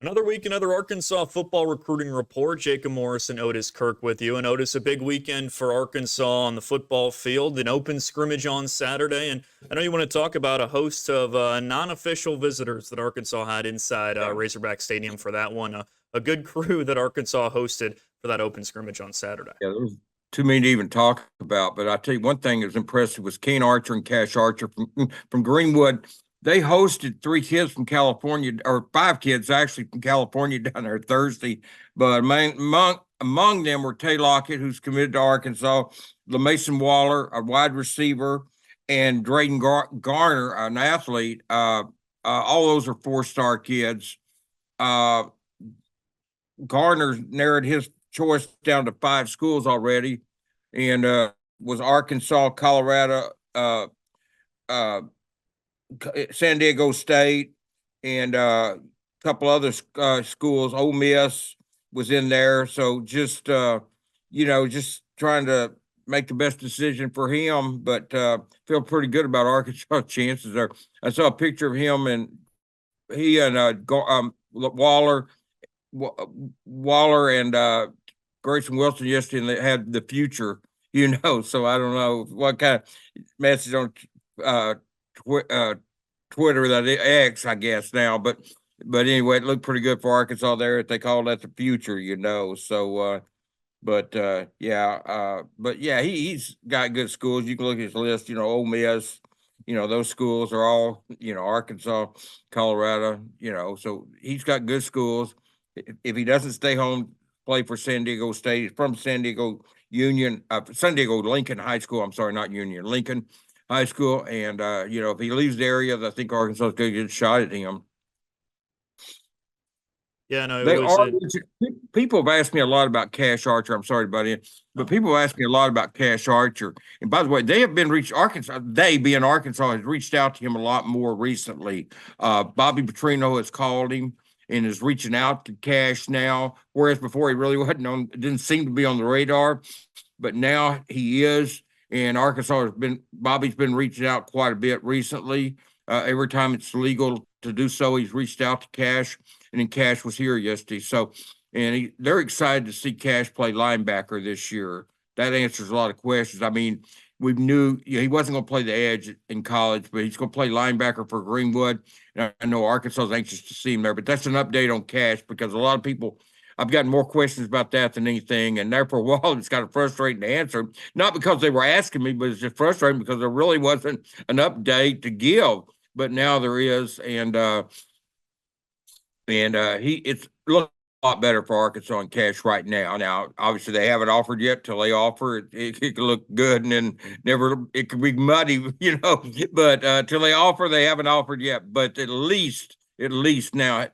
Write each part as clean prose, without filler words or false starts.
Another week, another Arkansas football recruiting report. Jacob Morris and Otis Kirk with you. And Otis, a big weekend for Arkansas on the football field, an open scrimmage on Saturday. And I know you want to talk about a host of non-official visitors that Arkansas had inside Razorback Stadium for that one. A good crew that Arkansas hosted for that open scrimmage on Saturday. Yeah, there was too many to even talk about. But I tell you one thing that was impressive was Kane Archer and Cash Archer from Greenwood. They hosted 3 kids from California, or 5 kids actually from California down there Thursday. But among them were Tay Lockett, who's committed to Arkansas, LaMason Waller, a wide receiver, and Drayden Garner, an athlete. All those are 4-star kids. Garner narrowed his choice down to 5 schools already, and was Arkansas, Colorado, San Diego State, and a couple other schools. Ole Miss was in there. So just trying to make the best decision for him, but feel pretty good about Arkansas' chances there. I saw a picture of him, and he and Waller and Grayson Wilson yesterday, and they had the future, so I don't know what kind of message on Twitter, that X, I guess now, but anyway, it looked pretty good for Arkansas there. If they call that the future, so he's got good schools. You can look at his list, Ole Miss, those schools are all, Arkansas, Colorado, so he's got good schools. If he doesn't stay home, play for San Diego State, he's from San Diego Lincoln High School. I'm sorry, not Union, Lincoln High School. And, if he leaves the area, I think Arkansas is going to get a shot at him. Yeah, no, people have asked me a lot about Cash Archer. I'm sorry about it, but people have asked me a lot about Cash Archer. And by the way, they have been reached. Arkansas, being Arkansas, has reached out to him a lot more recently. Bobby Petrino has called him and is reaching out to Cash now, whereas before he really didn't seem to be on the radar, but now he is. And Bobby's been reaching out quite a bit recently. Every time it's legal to do so, he's reached out to Cash, and then Cash was here yesterday. So, and they're excited to see Cash play linebacker this year. That answers a lot of questions. I mean, we knew he wasn't going to play the edge in college, but he's going to play linebacker for Greenwood. And I know Arkansas is anxious to see him there, but that's an update on Cash, because a lot of people, I've gotten more questions about that than anything. And there for a while, it's kind of frustrating to answer, not because they were asking me, but it's just frustrating because there really wasn't an update to give. But now there is, and it's looking a lot better for Arkansas and Cash right now. Now, obviously, they haven't offered yet. Till they offer, it could look good, and then it could be muddy, But till they offer, they haven't offered yet. But at least now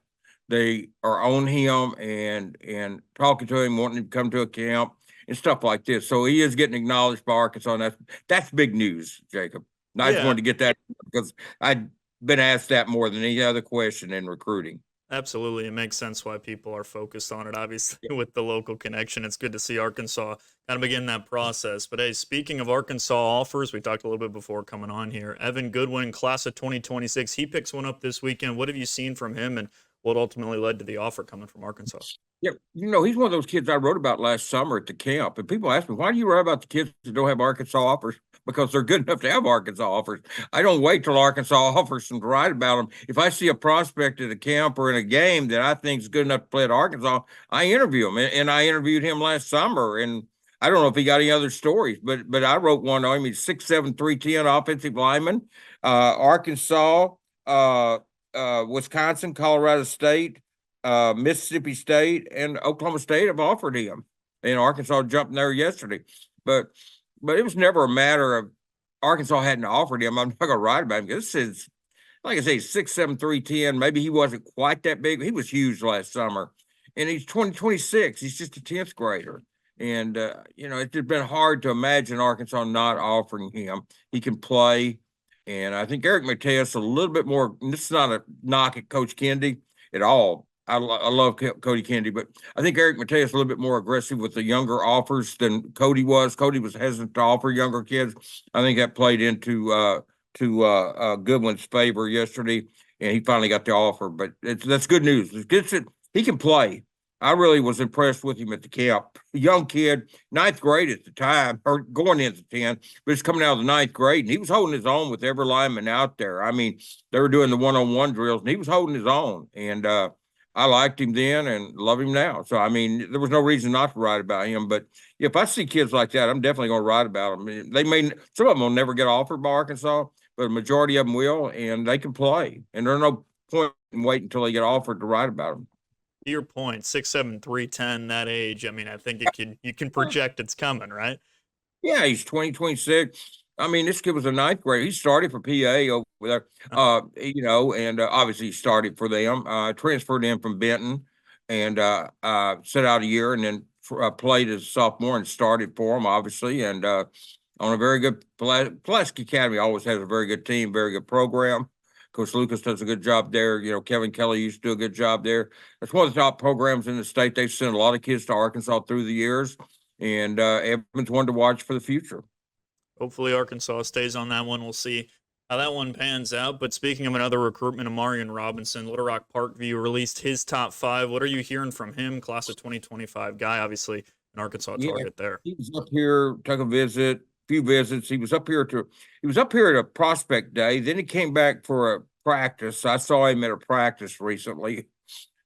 they are on him and talking to him, wanting him to come to a camp and stuff like this. So he is getting acknowledged by Arkansas, and that's big news, Jacob. And I just wanted to get that, because I'd been asked that more than any other question in recruiting. Absolutely. It makes sense why people are focused on it, obviously, with the local connection. It's good to see Arkansas kind of begin that process. But, hey, speaking of Arkansas offers, we talked a little bit before coming on here. Evan Goodwin, class of 2026, he picks one up this weekend. What have you seen from him, and what ultimately led to the offer coming from Arkansas? Yeah, he's one of those kids I wrote about last summer at the camp. And people ask me, why do you write about the kids that don't have Arkansas offers? Because they're good enough to have Arkansas offers. I don't wait till Arkansas offers them to write about them. If I see a prospect at a camp or in a game that I think is good enough to play at Arkansas, I interview him. And I interviewed him last summer. And I don't know if he got any other stories, but I wrote one on him. He's 6'7", 310 offensive lineman. Arkansas, Wisconsin, Colorado State, Mississippi State, and Oklahoma State have offered him. And Arkansas jumped in there yesterday. But it was never a matter of Arkansas hadn't offered him. I'm not going to write about him, because this is, like I say, 6'7", 310. Maybe he wasn't quite that big. He was huge last summer. And he's 26. He's just a 10th grader. And, it's just been hard to imagine Arkansas not offering him. He can play. And I think Eric Mateus a little bit more, and this is not a knock at Coach Kendi at all. I love Cody Kendi, but I think Eric Mateus is a little bit more aggressive with the younger offers than Cody was. Cody was hesitant to offer younger kids. I think that played into Goodwin's favor yesterday, and he finally got the offer. But that's good news. It gets it he can play. I really was impressed with him at the camp. Young kid, ninth grade at the time, or going into 10, but he's coming out of the ninth grade, and he was holding his own with every lineman out there. I mean, they were doing the one-on-one drills, and he was holding his own. And I liked him then and love him now. So, I mean, there was no reason not to write about him. But if I see kids like that, I'm definitely going to write about them. They may, some of them will never get offered by Arkansas, but a majority of them will, and they can play. And there's no point in waiting until they get offered to write about them. To your point, 6'7", 310, that age. I mean, I think you can project it's coming, right? Yeah, he's 26. I mean, this kid was a ninth grader. He started for PA over there, and obviously he started for them. Transferred in from Benton and set out a year, and then played as a sophomore and started for him, obviously. And on a very good Pulaski Academy always has a very good team, very good program. Coach Lucas does a good job there. You know, Kevin Kelly used to do a good job there. It's one of the top programs in the state. They've sent a lot of kids to Arkansas through the years, and everyone's one to watch for the future. Hopefully Arkansas stays on that one. We'll see how that one pans out. But speaking of another recruitment of Marian Robinson, Little Rock Parkview released his top 5. What are you hearing from him? Class of 2025 guy, obviously an Arkansas target there. He was up here, took a few visits. He was up here at a prospect day. Then he came back for a practice. I saw him at a practice recently.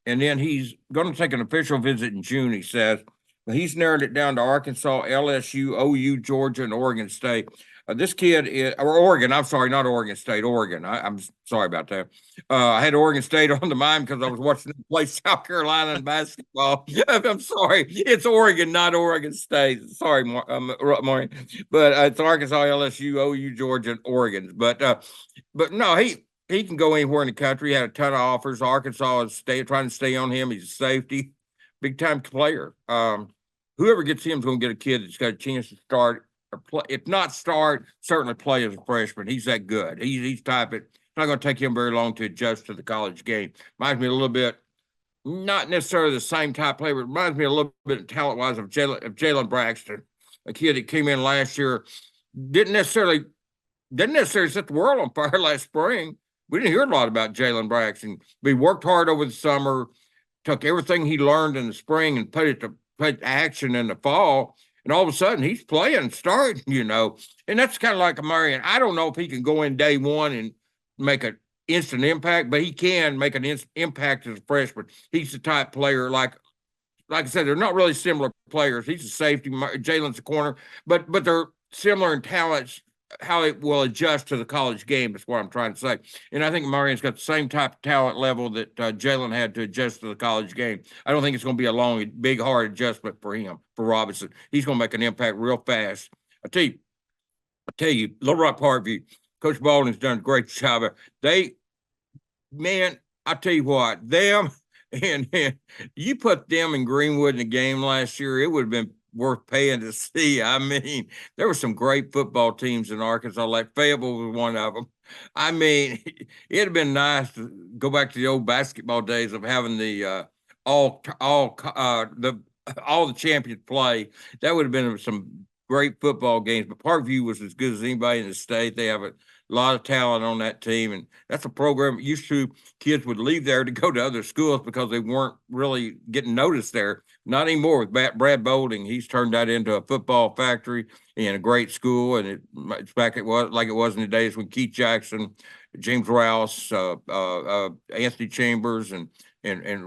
And then he's going to take an official visit in June, he says. He's narrowed it down to Arkansas, LSU, OU, Georgia, and Oregon State. This kid is, or Oregon, I'm sorry, not Oregon State, Oregon. I'm sorry about that. I had Oregon State on the mind because I was watching them play South Carolina in basketball. I'm sorry. It's Oregon, not Oregon State. Sorry, Maureen. But it's Arkansas, LSU, OU, Georgia, and Oregon. But no, he can go anywhere in the country. He had a ton of offers. Arkansas is trying to stay on him. He's a safety, big-time player. Whoever gets him is going to get a kid that's got a chance to start or play. If not start, certainly play as a freshman. He's that good. He's type it. It's not going to take him very long to adjust to the college game. Reminds me a little bit, not necessarily the same type player, but reminds me a little bit talent-wise of Jalen Braxton, a kid that came in last year, didn't necessarily set the world on fire last spring. We didn't hear a lot about Jalen Braxton. But he worked hard over the summer, took everything he learned in the spring and put action in the fall, and all of a sudden he's playing, starting, and that's kind of like a Marian. I don't know if he can go in day one and make an instant impact, but he can make an instant impact as a freshman. He's the type player, like I said, they're not really similar players. He's a safety, Jalen's a corner, but they're similar in talents, how it will adjust to the college game is what I'm trying to say. And I think Marian's got the same type of talent level that Jalen had to adjust to the college game. I don't think it's going to be a long, big, hard adjustment for him, for Robinson. He's going to make an impact real fast. I tell you, Little Rock Parkview, Coach Baldwin's done a great job. I tell you what, them and you put them in Greenwood in the game last year, it would have been worth paying to see. I mean, there were some great football teams in Arkansas, like Fayetteville was one of them. I mean, it'd have been nice to go back to the old basketball days of having the all the champions play. That would have been some great football games. But Parkview was as good as anybody in the state. They have a lot of talent on that team, and that's a program used to kids would leave there to go to other schools because they weren't really getting noticed there. Not anymore with Brad Bolding. He's turned that into a football factory and a great school, and it's back it was in the days when Keith Jackson, James Rouse, Anthony Chambers, and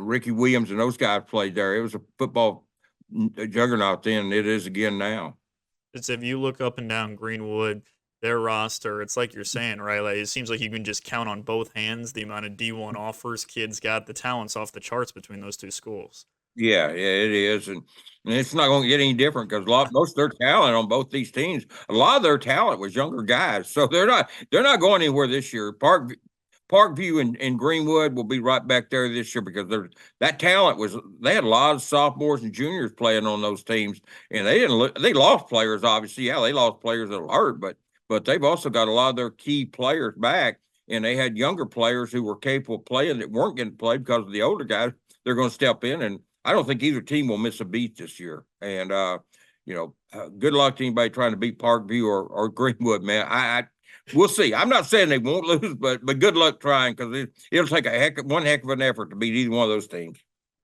Ricky Williams and those guys played there. It was a football juggernaut then, and it is again now. It's if you look up and down Greenwood, their roster, it's like you're saying, right? Like, it seems like you can just count on both hands the amount of D1 offers kids got. The talent's off the charts between those two schools. Yeah, it is, and it's not going to get any different because most of their talent on both these teams, a lot of their talent was younger guys, so they're not going anywhere this year. Parkview and Greenwood will be right back there this year because that talent they had a lot of sophomores and juniors playing on those teams, and they lost players obviously. Yeah, they lost players that hurt, but they've also got a lot of their key players back, and they had younger players who were capable of playing that weren't getting played because of the older guys. They're going to step in, and I don't think either team will miss a beat this year. And good luck to anybody trying to beat Parkview or Greenwood, man. We'll see. I'm not saying they won't lose, but good luck trying because it'll take one heck of an effort to beat either one of those teams.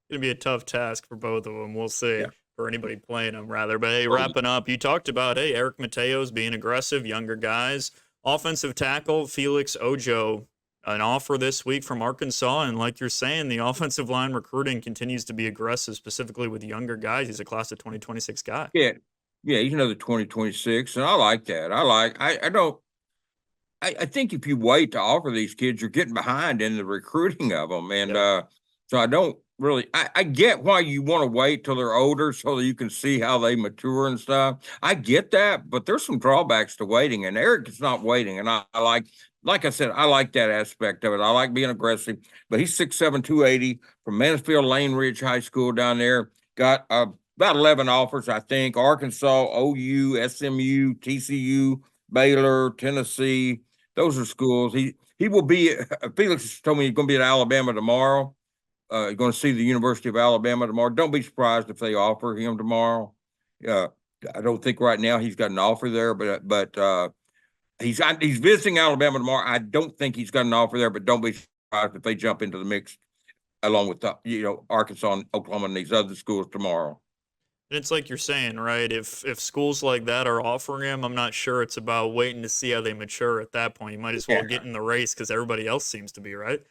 Going to be a tough task for both of them. We'll see. Yeah. For anybody playing them, rather. But hey, Oh, wrapping up, you talked about, hey, Eric Mateo's being aggressive, younger guys. Offensive tackle Felix Ojo, an offer this week from Arkansas. And like you're saying, the offensive line recruiting continues to be aggressive, specifically with younger guys. He's a class of 2026 guy. yeah. Yeah, he's another 2026, and I like that. I think if you wait to offer these kids, you're getting behind in the recruiting of them. And Yep. so I don't really, I get why you want to wait till they're older so that you can see how they mature and stuff. I get that, but there's some drawbacks to waiting. And Eric is not waiting. And I like I said, I like that aspect of it. I like being aggressive, but he's 6'7", 280 from Mansfield Lane Ridge High School down there. Got about 11 offers, I think. Arkansas, OU, SMU, TCU, Baylor, Tennessee. Those are schools. He will be. Felix told me he's going to be at Alabama tomorrow. He's going to see the University of Alabama tomorrow. Don't be surprised if they offer him tomorrow. I don't think right now he's got an offer there, but he's visiting Alabama tomorrow. I don't think he's got an offer there, but don't be surprised if they jump into the mix along with Arkansas and Oklahoma and these other schools tomorrow. And it's like you're saying, right? If schools like that are offering him, I'm not sure it's about waiting to see how they mature at that point. You might as well get in the race because everybody else seems to be, right?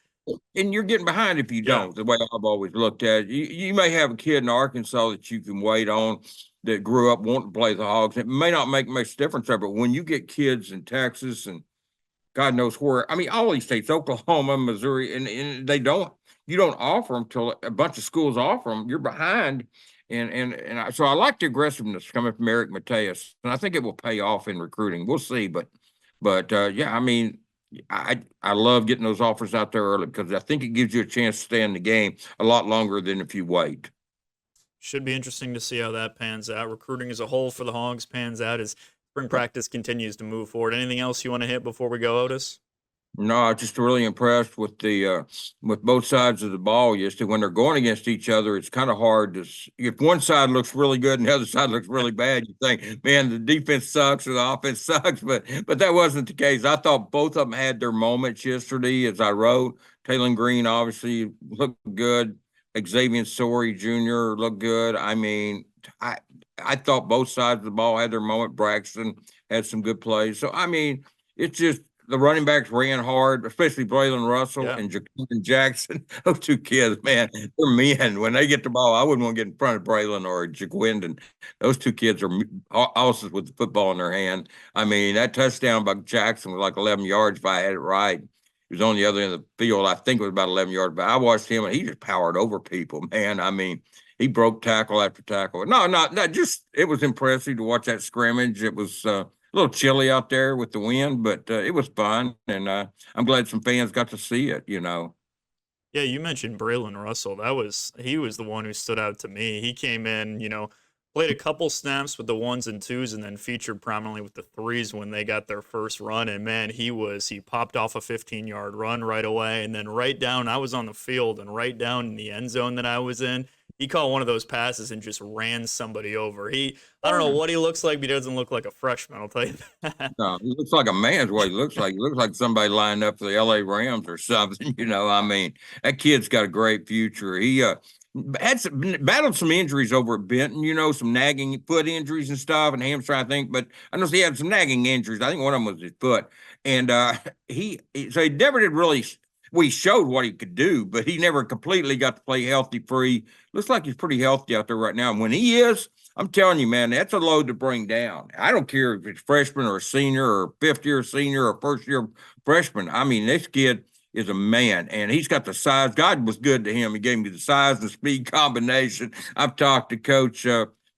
And you're getting behind if you Yeah. don't, the way I've always looked at it. You may have a kid in Arkansas that you can wait on that grew up wanting to play the Hogs. It may not make much difference there, but when you get kids in Texas and God knows where, I mean, all these states, Oklahoma, Missouri, and you don't offer them till a bunch of schools offer them, you're behind. So I like the aggressiveness coming from Eric Mateus, and I think it will pay off in recruiting. We'll see, but yeah, I mean, I love getting those offers out there early because I think it gives you a chance to stay in the game a lot longer than if you wait. Should be interesting to see how that pans out. Recruiting as a whole for the Hogs pans out as spring practice continues to move forward. Anything else you want to hit before we go, Otis? No, I'm just really impressed with with both sides of the ball. Yesterday, when they're going against each other, it's kind of hard to. If one side looks really good and the other side looks really bad, you think, man, the defense sucks or the offense sucks. But that wasn't the case. I thought both of them had their moments yesterday. As I wrote, Taylor Green obviously looked good. Xavier Sorey Jr. looked good. I mean, I thought both sides of the ball had their moment. Braxton had some good plays. So I mean, it's just the running backs ran hard, especially Brillan Russell and Jaquin Jackson. Those two kids, man, they're men. When they get the ball, I wouldn't want to get in front of Brillan or Jaquin. Those two kids are houses with the football in their hand. I mean, that touchdown by Jackson was like 11 yards if I had it right. He was on the other end of the field. I think it was about 11 yards, but I watched him, and he just powered over people, man. I mean, he broke tackle after tackle. No, not just it was impressive to watch that scrimmage. It was a little chilly out there with the wind, but it was fun, and I'm glad some fans got to see it. Yeah, you mentioned Brillan Russell. He was the one who stood out to me. He came in, played a couple snaps with the ones and twos, and then featured prominently with the threes when they got their first run. And man, he popped off a 15-yard run right away, and then right down. I was on the field, and right down in the end zone that I was in, he caught one of those passes and just ran somebody over. I don't know what he looks like, but he doesn't look like a freshman, I'll tell you that. No, he looks like a man's what he looks like. He looks like somebody lined up for the LA Rams or something. I mean, that kid's got a great future. He battled some injuries over at Benton, some nagging foot injuries and stuff and hamstring, I think. But I know he had some nagging injuries. I think one of them was his foot. And he never did really. We showed what he could do, but he never completely got to play healthy free. Looks like he's pretty healthy out there right now. And when he is, I'm telling you, man, that's a load to bring down. I don't care if it's freshman or a senior or fifth-year senior or first-year freshman. I mean, this kid is a man, and he's got the size. God was good to him. He gave me the size and speed combination. I've talked to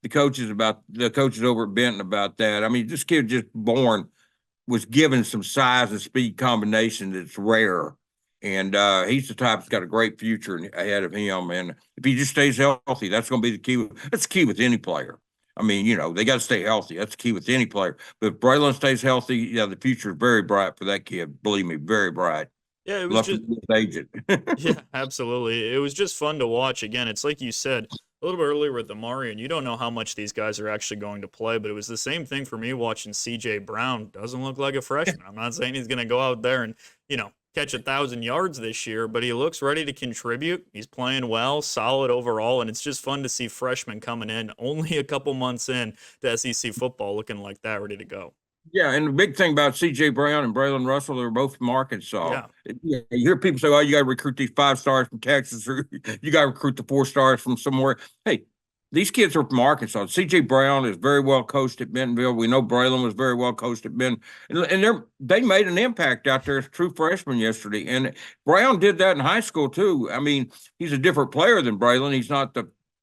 the coaches over at Benton about that. I mean, this kid just was given some size and speed combination that's rare. And he's the type that's got a great future ahead of him. And if he just stays healthy, that's going to be the key. That's the key with any player. I mean, they got to stay healthy. That's the key with any player. But if Brillan stays healthy, yeah, the future is very bright for that kid. Believe me, very bright. Yeah, it was agent. Yeah, absolutely. It was just fun to watch. Again, it's like you said a little bit earlier with the Marian. You don't know how much these guys are actually going to play, but it was the same thing for me watching C.J. Brown. Doesn't look like a freshman. I'm not saying he's going to go out there and, catch 1,000 yards this year, but he looks ready to contribute. He's playing well, solid overall, and it's just fun to see freshmen coming in only a couple months in to SEC football looking like that, ready to go. Yeah, and the big thing about C.J. Brown and Brillan Russell, they're both from Arkansas. Yeah. You hear people say, "Oh, you got to recruit these 5 stars from Texas, or you got to recruit the 4 stars from somewhere." Hey, these kids are from Arkansas. C.J. Brown is very well coached at Bentonville. We know Brillan was very well coached at Ben, and they made an impact out there as true freshmen yesterday. And Brown did that in high school too. I mean, he's a different player than Brillan. He's not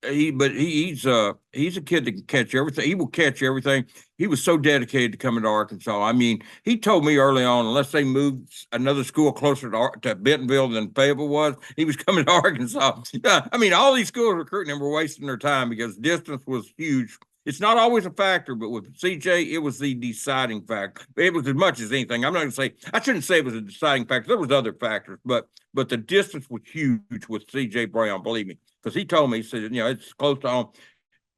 he's a kid that can catch everything. He will catch everything. He was so dedicated to coming to Arkansas. I mean, he told me early on, unless they moved another school closer to Bentonville than Fayetteville was, he was coming to Arkansas. I mean, all these schools recruiting him were wasting their time because distance was huge. It's not always a factor, but with CJ, it was the deciding factor. It was as much as anything. I'm not going to say, I shouldn't say it was a deciding factor. There was other factors, but the distance was huge with CJ Brown, believe me. Because he told me, he said, it's close to home.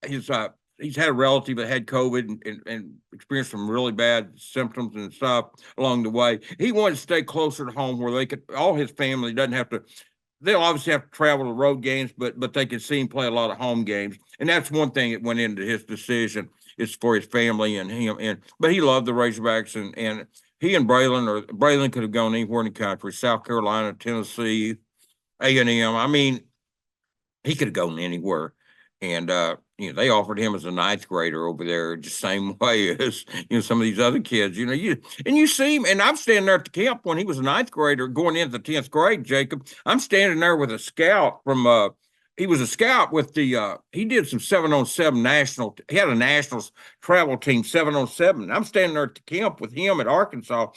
He's had a relative that had COVID and experienced some really bad symptoms and stuff along the way. He wanted to stay closer to home where they could, all his family doesn't have to, they'll obviously have to travel to road games, but they can see him play a lot of home games. And that's one thing that went into his decision is for his family and him. But he loved the Razorbacks and he and Brillan could have gone anywhere in the country, South Carolina, Tennessee, A&M. I mean, he could have gone anywhere. And, they offered him as a 9th grader over there, just same way as, some of these other kids, you see him. And I'm standing there at the camp when he was a 9th grader going into the 10th grade, Jacob. I'm standing there with a scout from, he was a scout with he did some 7-on-7 national, he had a nationals travel team, 7-on-7. I'm standing there at the camp with him at Arkansas.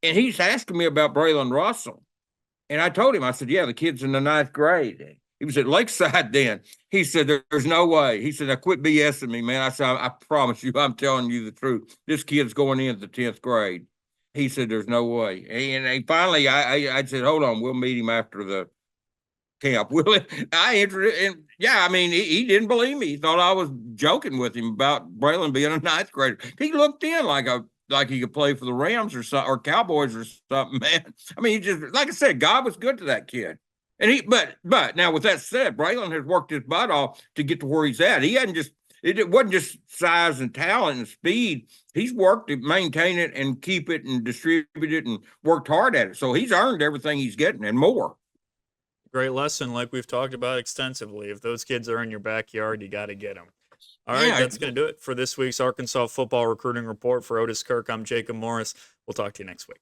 And he's asking me about Brillan Russell. And I told him, I said, yeah, the kid's in the 9th grade. He was at Lakeside then. He said, there's no way. He said, now quit BSing me, man. I said, I promise you, I'm telling you the truth. This kid's going into the 10th grade. He said, there's no way. And finally, I said, hold on, we'll meet him after the camp. I entered it, and yeah, I mean, he didn't believe me. He thought I was joking with him about Brillan being a 9th grader. He looked in like he could play for the Rams or Cowboys or something, man. I mean, he just, like I said, God was good to that kid. And but now with that said, Brillan has worked his butt off to get to where he's at. He hadn't it wasn't just size and talent and speed. He's worked to maintain it and keep it and distribute it and worked hard at it. So he's earned everything he's getting and more. Great lesson, like we've talked about extensively. If those kids are in your backyard, you got to get them. All right, that's going to do it for this week's Arkansas Football Recruiting Report. For Otis Kirk, I'm Jacob Morris. We'll talk to you next week.